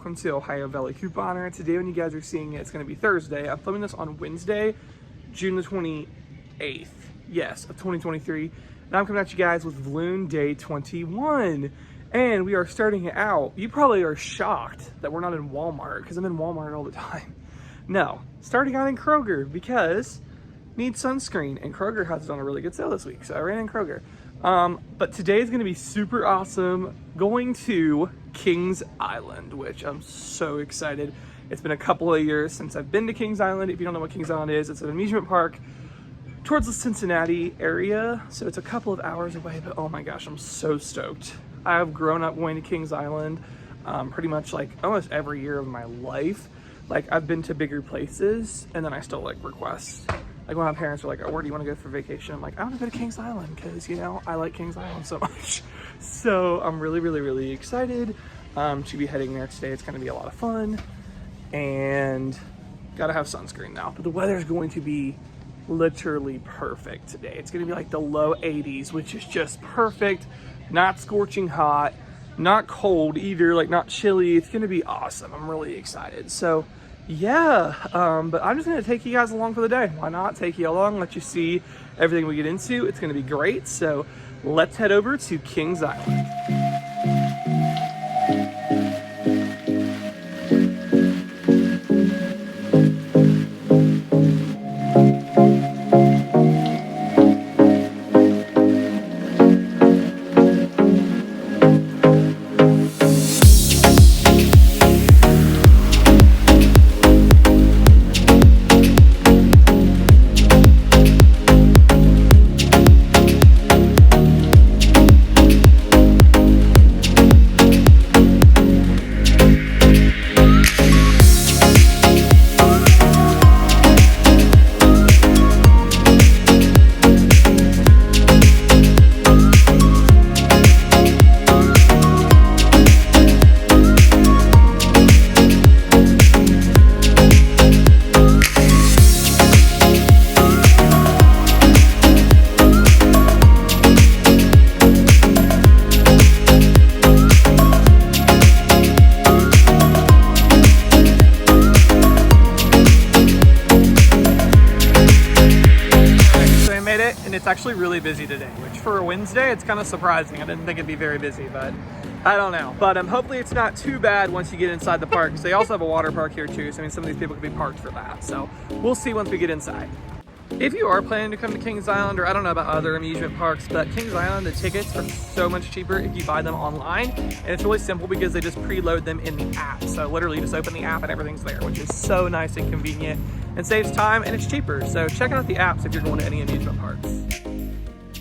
welcome to Ohio Valley Couponer. Today when you guys are seeing it, it's going to be Thursday. I'm filming this on Wednesday, June the 28th, yes, of 2023. And I'm coming at you guys with Vlune Day 21. And we are starting out, you probably are shocked that we're not in Walmart, because I'm in Walmart all the time. No, starting out in Kroger, because need sunscreen, and Kroger has it on a really good sale this week, so I ran in Kroger. But today is going to be super awesome, going to Kings Island, which I'm so excited. It's been a couple of years since I've been to Kings Island. If you don't know what Kings Island is, it's an amusement park towards the Cincinnati area, so it's a couple of hours away, but oh my gosh, I'm so stoked. I've grown up going to Kings Island pretty much like almost every year of my life. Like, I've been to bigger places, and then I still like request. Like, when my parents were like, oh, where do you want to go for vacation? I'm like, I want to go to Kings Island because, you know, I like Kings Island so much. So I'm really, really, really excited to be heading there today. It's going to be a lot of fun, and gotta have sunscreen now. But the weather's going to be literally perfect today. It's going to be like the low 80s, which is just perfect. Not scorching hot, not cold either, like not chilly. It's going to be awesome. I'm really excited. So yeah, but I'm just going to take you guys along for the day. Why not take you along, let you see everything we get into. It's going to be great. So let's head over to Kings Island. And it's actually really busy today, which for a Wednesday, it's kind of surprising. I didn't think it'd be very busy, but I don't know. But hopefully it's not too bad once you get inside the park, because they also have a water park here too. So I mean, some of these people could be parked for that. So we'll see once we get inside. If you are planning to come to Kings Island, or I don't know about other amusement parks, but Kings Island, the tickets are so much cheaper if you buy them online. And it's really simple because they just preload them in the app. So literally you just open the app and everything's there, which is so nice and convenient and saves time, and it's cheaper. So check out the apps if you're going to any amusement parks.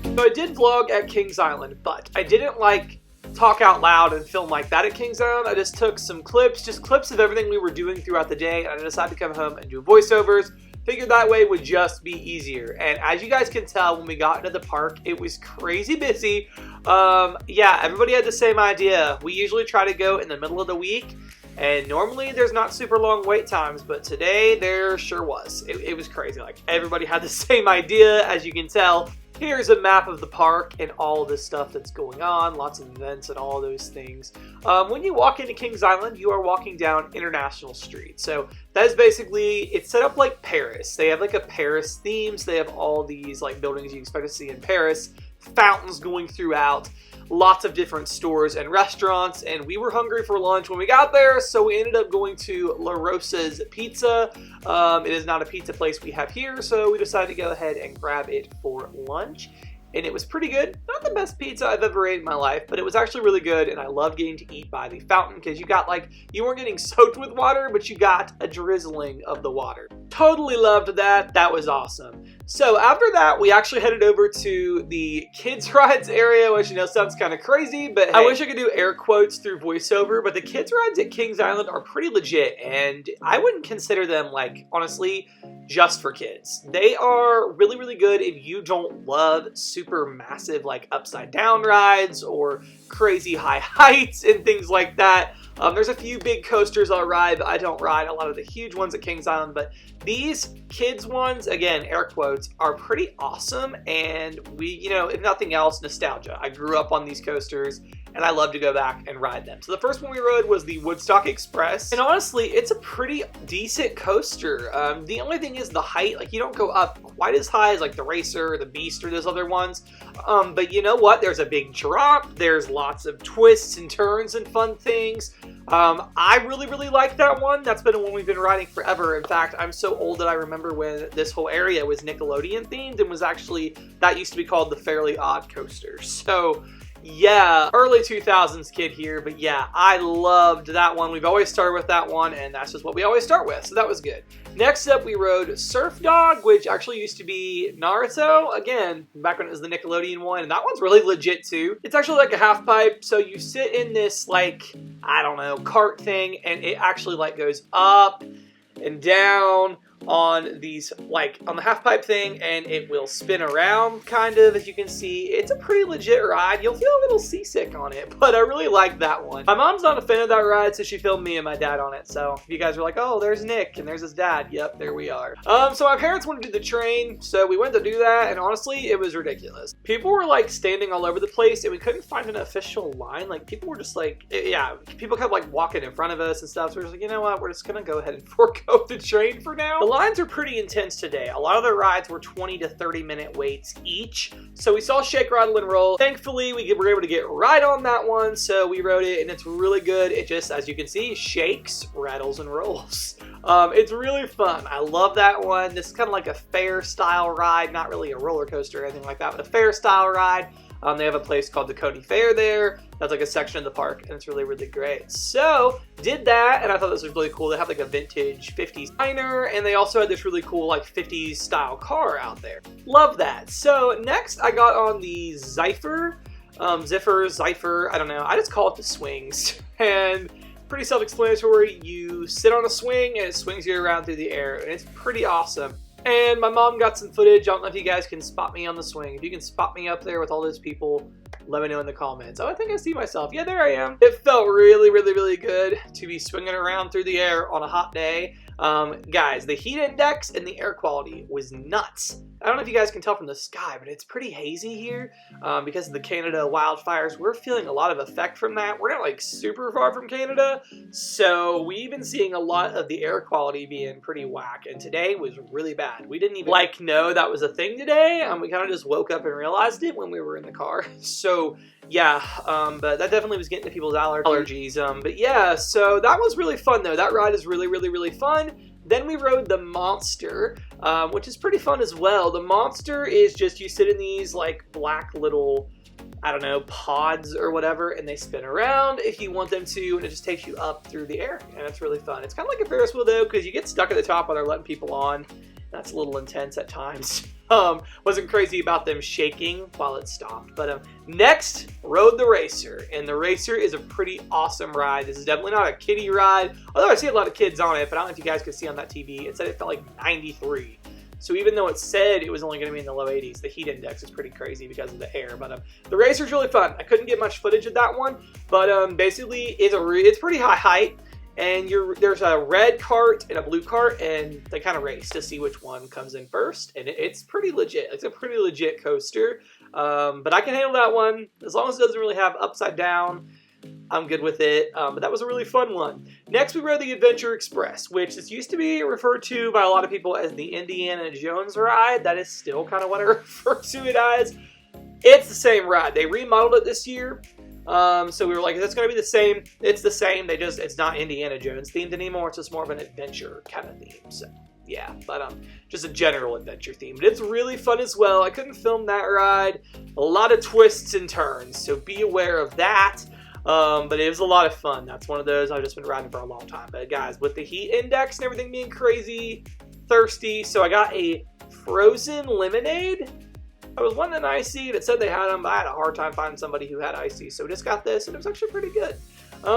So I did vlog at Kings Island, but I didn't like talk out loud and film like that at Kings Island. I just took some clips of everything we were doing throughout the day, and I decided to come home and do voiceovers. Figured that way would just be easier. And as you guys can tell, when we got into the park, it was crazy busy. Yeah, everybody had the same idea. We usually try to go in the middle of the week, and normally there's not super long wait times, but today there sure was. It was crazy. Like, everybody had the same idea, as you can tell. Here's a map of the park and all the stuff that's going on, lots of events and all those things. When you walk into Kings Island, you are walking down International Street. So that is basically, it's set up like Paris. They have like a Paris theme, so they have all these like buildings you expect to see in Paris, fountains going throughout, lots of different stores and restaurants, and we were hungry for lunch when we got there, so we ended up going to La Rosa's Pizza. It is not a pizza place we have here, so we decided to go ahead and grab it for lunch, and it was pretty good. Not the best pizza I've ever ate in my life, but it was actually really good, and I loved getting to eat by the fountain because you got like, you weren't getting soaked with water, but you got a drizzling of the water. Totally loved that. That was awesome. So after that, we actually headed over to the kids rides area, which, you know, sounds kind of crazy, but hey, I wish I could do air quotes through voiceover, but the kids rides at Kings Island are pretty legit, and I wouldn't consider them, like, honestly, just for kids. They are really, really good if you don't love super massive, like, upside down rides or crazy high heights and things like that. There's a few big coasters I'll ride, but I don't ride a lot of the huge ones at Kings Island. But these kids ones, again, air quotes, are pretty awesome. And we, you know, if nothing else, nostalgia. I grew up on these coasters, and I love to go back and ride them. So the first one we rode was the Woodstock Express, and honestly, it's a pretty decent coaster. The only thing is the height. Like, you don't go up quite as high as like the Racer or the Beast or those other ones, but you know what? There's a big drop. There's lots of twists and turns and fun things. I really like that one. That's been one we've been riding forever. In fact, I'm so old that I remember when this whole area was Nickelodeon themed and was actually, that used to be called the Fairly Odd Coaster. So yeah, early 2000s kid here, but yeah, I loved that one. We've always started with that one, and that's just what we always start with, so that was good. Next up, we rode Surf Dog, which actually used to be Naruto, again, back when it was the Nickelodeon one, and that one's really legit too. It's actually like a half pipe, so you sit in this, like, I don't know, cart thing, and it actually like goes up and down on these, like, on the half pipe thing, and it will spin around, kind of, as you can see. It's a pretty legit ride. You'll feel a little seasick on it, but I really like that one. My mom's not a fan of that ride, so she filmed me and my dad on it. So if you guys were like, oh, there's Nick, and there's his dad. Yep, there we are. So my parents wanted to do the train, so we went to do that, and honestly, it was ridiculous. People were, like, standing all over the place, and we couldn't find an official line. Like, people were just, like, yeah, people kept, like, walking in front of us and stuff, so we're just like, you know what, we're just gonna go ahead and forego the train for now. The lines are pretty intense today. A lot of the rides were 20 to 30 minute waits each. So we saw Shake, Rattle, and Roll. Thankfully, we were able to get right on that one, so we rode it, and it's really good. It just, as you can see, shakes, rattles, and rolls. It's really fun. I love that one. This is kind of like a fair style ride, not really a roller coaster or anything like that, but a fair style ride. They have a place called the Coney Fair there. That's like a section of the park, and it's really great. So, did that, and I thought this was really cool. They have like a vintage 50s diner, and they also had this really cool like 50s style car out there. Love that. So, next I got on the Zephyr, Zephyr, I don't know. I just call it the swings. And pretty self-explanatory. You sit on a swing, and it swings you around through the air, and it's pretty awesome. And my mom got some footage. I don't know if you guys can spot me on the swing. If you can spot me up there with all those people, let me know in the comments. Oh, I think I see myself. Yeah, there I am. It felt really good to be swinging around through the air on a hot day. Guys, the heat index and the air quality was nuts. I don't know if you guys can tell from the sky, but it's pretty hazy here because of the Canada wildfires. We're feeling a lot of effect from that. We're not like super far from Canada, so we've been seeing a lot of the air quality being pretty whack, and today was really bad. We didn't even like know that was a thing today. We kind of just woke up and realized it when we were in the car. So yeah, but that definitely was getting to people's allergies. But yeah, so that was really fun though. That ride is really fun. Then we rode the Monster, which is pretty fun as well. The Monster is just, you sit in these like black little, I don't know, pods or whatever, and they spin around if you want them to, and it just takes you up through the air, and it's really fun. It's kind of like a Ferris wheel though, because you get stuck at the top while they're letting people on. That's a little intense at times. Wasn't crazy about them shaking while it stopped. But next, rode the Racer. And the Racer is a pretty awesome ride. This is definitely not a kiddie ride. Although I see a lot of kids on it, but I don't know if you guys could see on that TV. It said it felt like 93. So even though it said it was only going to be in the low 80s, the heat index is pretty crazy because of the air. But the Racer's really fun. I couldn't get much footage of that one. But basically, it's pretty high height. And there's a red cart and a blue cart, and they kind of race to see which one comes in first. And it's pretty legit. It's a pretty legit coaster. But I can handle that one. As long as it doesn't really have upside down, I'm good with it. But that was a really fun one. Next, we rode the Adventure Express, which is used to be referred to by a lot of people as the Indiana Jones ride. That is still kind of what I refer to it as. It's the same ride. They remodeled it this year. So we were like, it's going to be the same. It's the same. It's not Indiana Jones themed anymore. It's just more of an adventure kind of theme. So yeah, but just a general adventure theme. But it's really fun as well. I couldn't film that ride. A lot of twists and turns, so be aware of that. But it was a lot of fun. That's one of those I've just been riding for a long time. But guys, with the heat index and everything being crazy, thirsty, so I got a frozen lemonade. I was wanting an icy, and it said they had them, but I had a hard time finding somebody who had icy, so we just got this, and it was actually pretty good.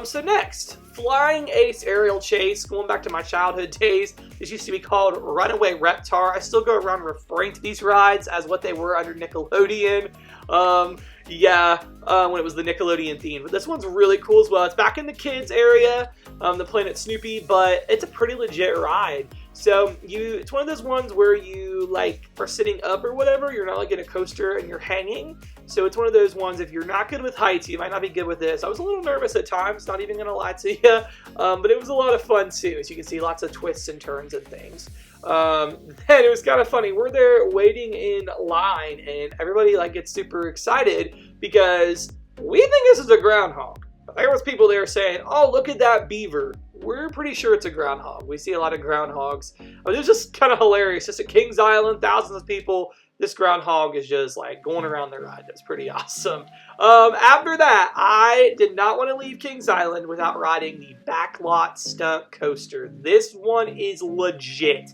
So next, Flying Ace Aerial Chase. Going back to my childhood days, this used to be called Runaway Reptar. I still go around referring to these rides as what they were under Nickelodeon. When it was the Nickelodeon theme. But this one's really cool as well. It's back in the kids area, the Planet Snoopy, but it's a pretty legit ride. So it's one of those ones where you like are sitting up or whatever. You're not like in a coaster and you're hanging. So it's one of those ones, if you're not good with heights, you might not be good with this. I was a little nervous at times, not even going to lie to you. But it was a lot of fun too. As you can see, lots of twists and turns and things. And it was kind of funny. We're there waiting in line, and everybody like gets super excited because we think this is a groundhog. There was people there saying, oh, look at that beaver. We're pretty sure it's a groundhog. We see a lot of groundhogs. It was just kind of hilarious. Just at Kings Island, thousands of people. This groundhog is just like going around the ride. That's pretty awesome. After that, I did not want to leave Kings Island without riding the backlot stunt coaster. This one is legit.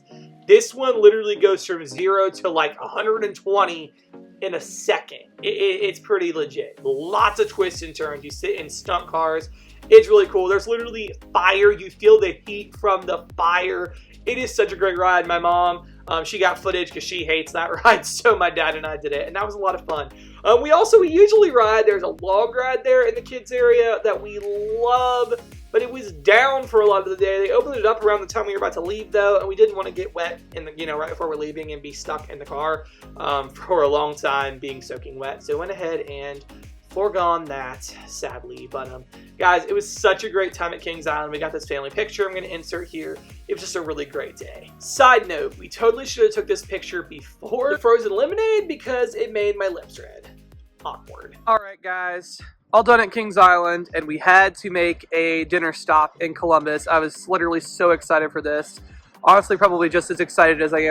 This one literally goes from 0 to like 120 in a second. It's pretty legit. Lots of twists and turns. You sit in stunt cars. It's really cool. There's literally fire. You feel the heat from the fire. It is such a great ride. My mom, she got footage because she hates that ride, so my dad and I did it, and that was a lot of fun. We usually ride, there's a log ride there in the kids area that we love, but it was down for a lot of the day. They opened it up around the time we were about to leave, though, and we didn't want to get wet in the, right before we're leaving and be stuck in the car for a long time being soaking wet. So went ahead and foregone that, sadly. But guys, it was such a great time at Kings Island. We got this family picture I'm going to insert here. It was just a really great day. Side note, we totally should have took this picture before the frozen lemonade because it made my lips red. Awkward. All right, guys. All done at Kings Island, and we had to make a dinner stop in Columbus. I was literally so excited for this. Honestly, probably just as excited as I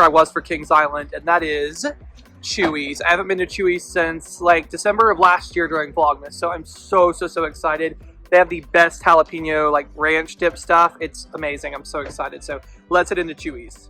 was for Kings Island, and that is Chuys. I haven't been to Chuys since like December of last year during Vlogmas, so I'm so excited. They have the best jalapeno like ranch dip stuff. It's amazing. I'm so excited. So let's head into Chuys.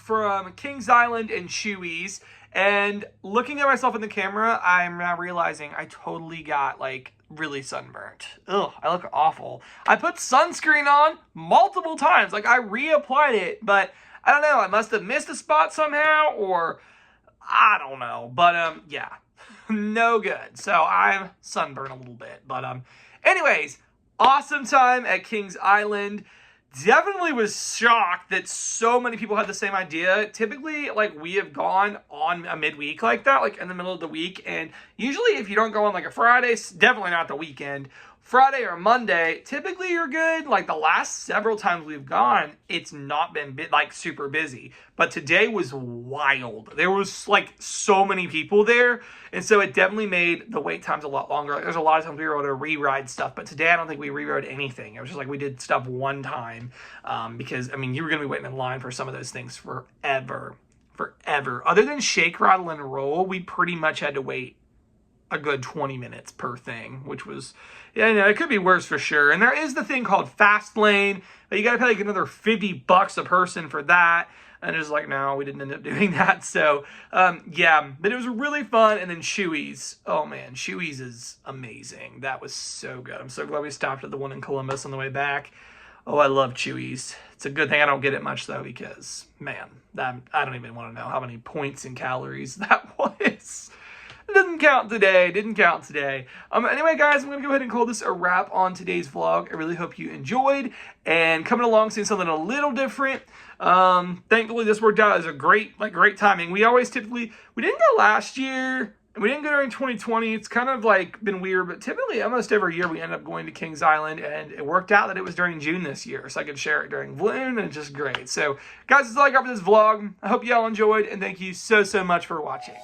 From Kings Island and Chuys, and looking at myself in the camera, I'm now realizing I totally got like really sunburnt. Ugh, I look awful. I put sunscreen on multiple times, like I reapplied it, but I don't know, I must have missed a spot somehow, or I don't know, but yeah, no good. So I'm sunburned a little bit, but anyways, awesome time at Kings Island. Definitely was shocked that so many people had the same idea. Typically, like, we have gone on a midweek like that, like in the middle of the week. And usually if you don't go on like a Friday, definitely not the weekend, Friday or Monday, typically you're good. Like the last several times we've gone, it's not been like super busy. But today was wild. There was like so many people there. And so it definitely made the wait times a lot longer. Like, there's a lot of times we were able to re-ride stuff. But today I don't think we re-rode anything. It was just like we did stuff one time. Because, I mean, you were going to be waiting in line for some of those things forever. Other than Shake, Rattle, and Roll, we pretty much had to wait a good 20 minutes per thing, which was, yeah, no, it could be worse for sure. And there is the thing called Fast Lane, but you got to pay like another $50 a person for that. And it's like, no, we didn't end up doing that. So, yeah, but it was really fun. And then Chuys. Oh, man, Chuys is amazing. That was so good. I'm so glad we stopped at the one in Columbus on the way back. Oh, I love Chuys. It's a good thing I don't get it much though, because man, I don't even want to know how many points and calories that was. It didn't count today. Anyway, guys, I'm going to go ahead and call this a wrap on today's vlog. I really hope you enjoyed and coming along seeing something a little different. Thankfully, this worked out as a great timing. We didn't go last year and we didn't go during 2020. It's kind of like been weird, but typically almost every year we end up going to Kings Island, and it worked out that it was during June this year, so I could share it during Vlune, and it's just great. So, guys, that's all I got for this vlog. I hope you all enjoyed, and thank you so much for watching.